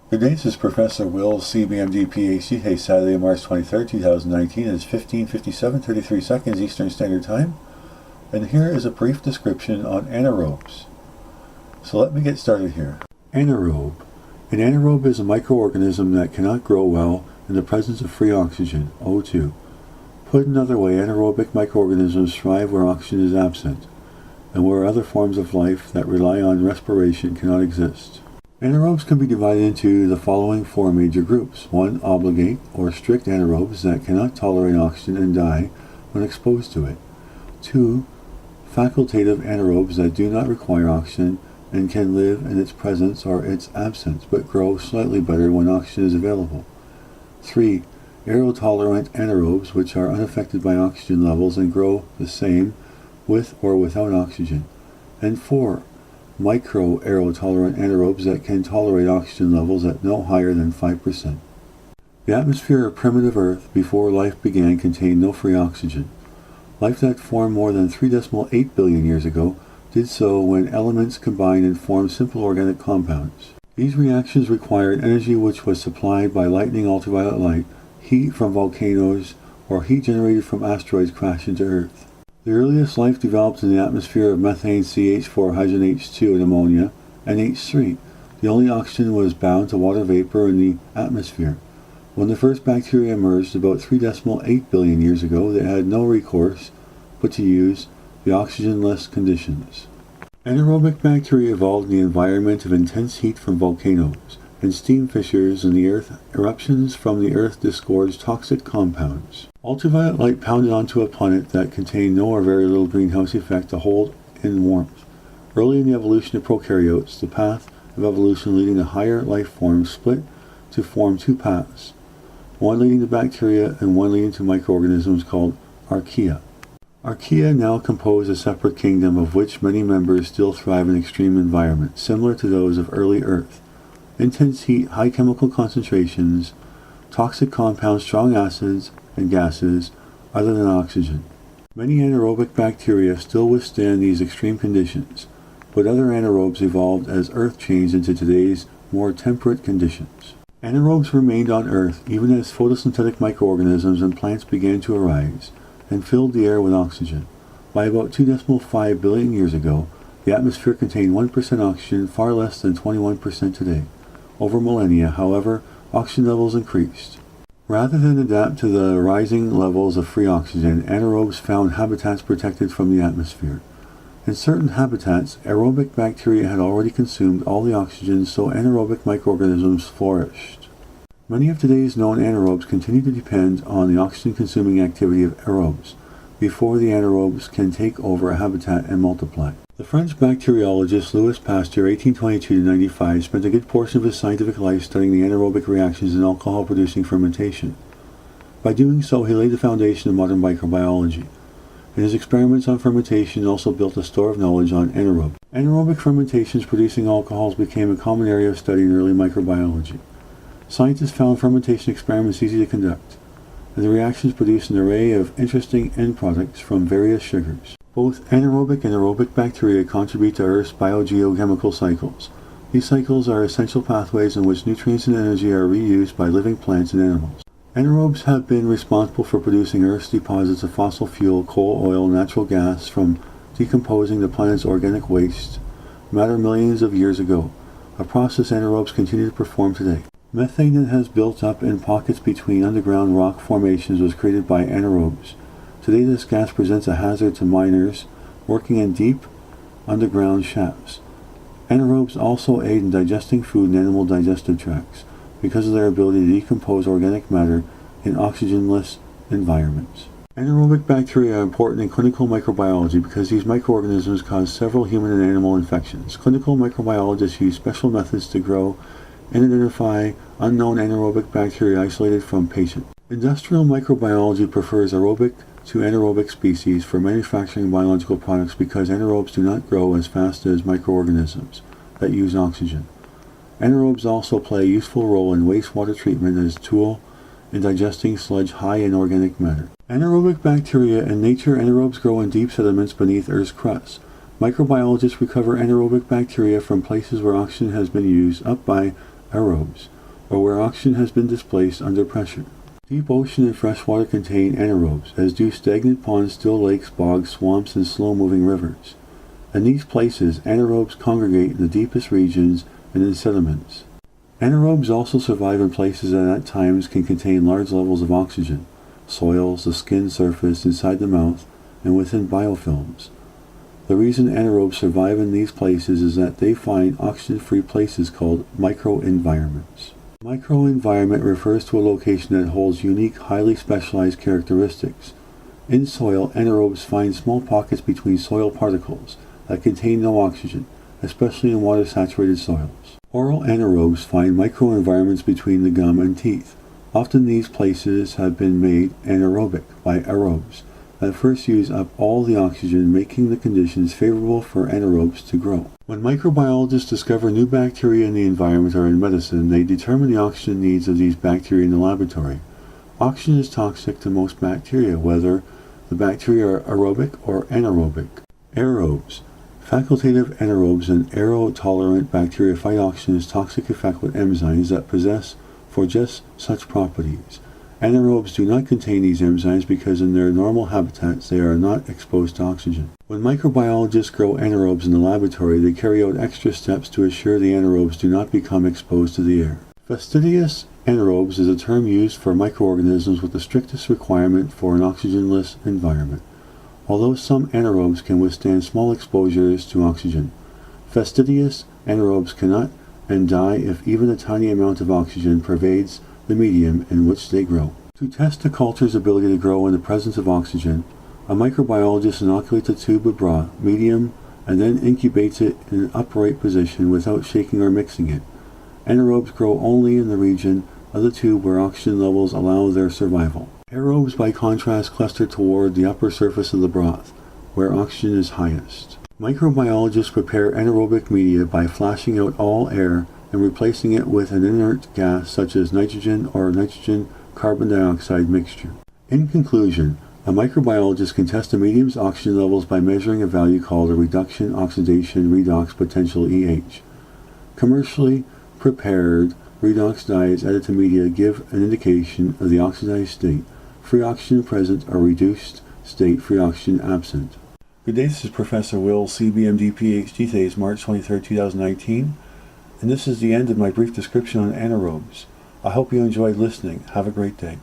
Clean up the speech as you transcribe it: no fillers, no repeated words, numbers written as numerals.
Good day, this is Professor Will, CBMD, PhD. Hey, Saturday, March 23rd, 2019. It is 15:57:33 seconds Eastern Standard Time. And here is a brief description on anaerobes. So let me get started here. Anaerobe. An anaerobe is a microorganism that cannot grow well in the presence of free oxygen, O2. Put another way, anaerobic microorganisms thrive where oxygen is absent, and where other forms of life that rely on respiration cannot exist. Anaerobes can be divided into the following four major groups. 1. Obligate, or strict anaerobes that cannot tolerate oxygen and die when exposed to it. 2. Facultative anaerobes that do not require oxygen and can live in its presence or its absence, but grow slightly better when oxygen is available. 3. Aerotolerant anaerobes, which are unaffected by oxygen levels and grow the same with or without oxygen. And 4. Micro-aerotolerant anaerobes that can tolerate oxygen levels at no higher than 5%. The atmosphere of primitive Earth before life began contained no free oxygen. Life that formed more than 3.8 billion years ago did so when elements combined and formed simple organic compounds. These reactions required energy which was supplied by lightning, ultraviolet light, heat from volcanoes, or heat generated from asteroids crashing to Earth. The earliest life developed in the atmosphere of methane, CH4, hydrogen H2, and ammonia, and H3. The only oxygen was bound to water vapor in the atmosphere. When the first bacteria emerged about 3.8 billion years ago, they had no recourse but to use the oxygenless conditions. Anaerobic bacteria evolved in the environment of intense heat from volcanoes and steam fissures in the earth. Eruptions from the earth disgorged toxic compounds. Ultraviolet light pounded onto a planet that contained no or very little greenhouse effect to hold in warmth. Early in the evolution of prokaryotes, the path of evolution leading to higher life forms split to form two paths, one leading to bacteria and one leading to microorganisms called archaea. Archaea now compose a separate kingdom of which many members still thrive in extreme environments, similar to those of early Earth. Intense heat, high chemical concentrations, toxic compounds, strong acids, and gases, other than oxygen. Many anaerobic bacteria still withstand these extreme conditions, but other anaerobes evolved as Earth changed into today's more temperate conditions. Anaerobes remained on Earth even as photosynthetic microorganisms and plants began to arise and filled the air with oxygen. By about 2.5 billion years ago, the atmosphere contained 1% oxygen, far less than 21% today. Over millennia, however, oxygen levels increased. Rather than adapt to the rising levels of free oxygen, anaerobes found habitats protected from the atmosphere. In certain habitats, aerobic bacteria had already consumed all the oxygen, so anaerobic microorganisms flourished. Many of today's known anaerobes continue to depend on the oxygen-consuming activity of aerobes before the anaerobes can take over a habitat and multiply. The French bacteriologist Louis Pasteur, 1822-95, spent a good portion of his scientific life studying the anaerobic reactions in alcohol-producing fermentation. By doing so, he laid the foundation of modern microbiology. In his experiments on fermentation, he also built a store of knowledge on anaerobe. Anaerobic fermentations producing alcohols became a common area of study in early microbiology. Scientists found fermentation experiments easy to conduct, and the reactions produced an array of interesting end products from various sugars. Both anaerobic and aerobic bacteria contribute to Earth's biogeochemical cycles. These cycles are essential pathways in which nutrients and energy are reused by living plants and animals. Anaerobes have been responsible for producing Earth's deposits of fossil fuel, coal, oil, and natural gas from decomposing the planet's organic waste matter millions of years ago, a process anaerobes continue to perform today. Methane that has built up in pockets between underground rock formations was created by anaerobes. Today this gas presents a hazard to miners working in deep underground shafts. Anaerobes also aid in digesting food in animal digestive tracts because of their ability to decompose organic matter in oxygenless environments. Anaerobic bacteria are important in clinical microbiology because these microorganisms cause several human and animal infections. Clinical microbiologists use special methods to grow and identify unknown anaerobic bacteria isolated from patients. Industrial microbiology prefers aerobic to anaerobic species for manufacturing biological products because anaerobes do not grow as fast as microorganisms that use oxygen. Anaerobes also play a useful role in wastewater treatment as a tool in digesting sludge high in organic matter. Anaerobic bacteria in nature, anaerobes grow in deep sediments beneath Earth's crust. Microbiologists recover anaerobic bacteria from places where oxygen has been used up by aerobes. or where oxygen has been displaced under pressure. Deep ocean and freshwater contain anaerobes, as do stagnant ponds, still lakes, bogs, swamps, and slow-moving rivers. In these places, anaerobes congregate in the deepest regions and in sediments. Anaerobes also survive in places that at times can contain large levels of oxygen, soils, the skin surface, inside the mouth, and within biofilms. The reason anaerobes survive in these places is that they find oxygen-free places called microenvironments. Microenvironment refers to a location that holds unique, highly specialized characteristics. In soil, anaerobes find small pockets between soil particles that contain no oxygen, especially in water-saturated soils. Oral anaerobes find microenvironments between the gum and teeth. Often these places have been made anaerobic by aerobes that first use up all the oxygen, making the conditions favorable for anaerobes to grow. When microbiologists discover new bacteria in the environment or in medicine, they determine the oxygen needs of these bacteria in the laboratory. Oxygen is toxic to most bacteria, whether the bacteria are aerobic or anaerobic. Aerobes. Facultative anaerobes and aerotolerant bacteria fight oxygen's toxic effect with enzymes that possess for just such properties. Anaerobes do not contain these enzymes because in their normal habitats they are not exposed to oxygen. When microbiologists grow anaerobes in the laboratory, they carry out extra steps to assure the anaerobes do not become exposed to the air. Fastidious anaerobes is a term used for microorganisms with the strictest requirement for an oxygenless environment. Although some anaerobes can withstand small exposures to oxygen, fastidious anaerobes cannot and die if even a tiny amount of oxygen pervades the medium in which they grow. To test a culture's ability to grow in the presence of oxygen, a microbiologist inoculates a tube of broth, medium, and then incubates it in an upright position without shaking or mixing it. Anaerobes grow only in the region of the tube where oxygen levels allow their survival. Aerobes, by contrast, cluster toward the upper surface of the broth, where oxygen is highest. Microbiologists prepare anaerobic media by flashing out all air and replacing it with an inert gas such as nitrogen or nitrogen carbon dioxide mixture. In conclusion, a microbiologist can test a medium's oxygen levels by measuring a value called a reduction oxidation redox potential EH. Commercially prepared redox dyes added to media give an indication of the oxidized state, free oxygen present, or reduced state, free oxygen absent. Good day, this is Professor Will, CBMD, PhD. Today is March 23, 2019. And this is the end of my brief description on anaerobes. I hope you enjoyed listening. Have a great day.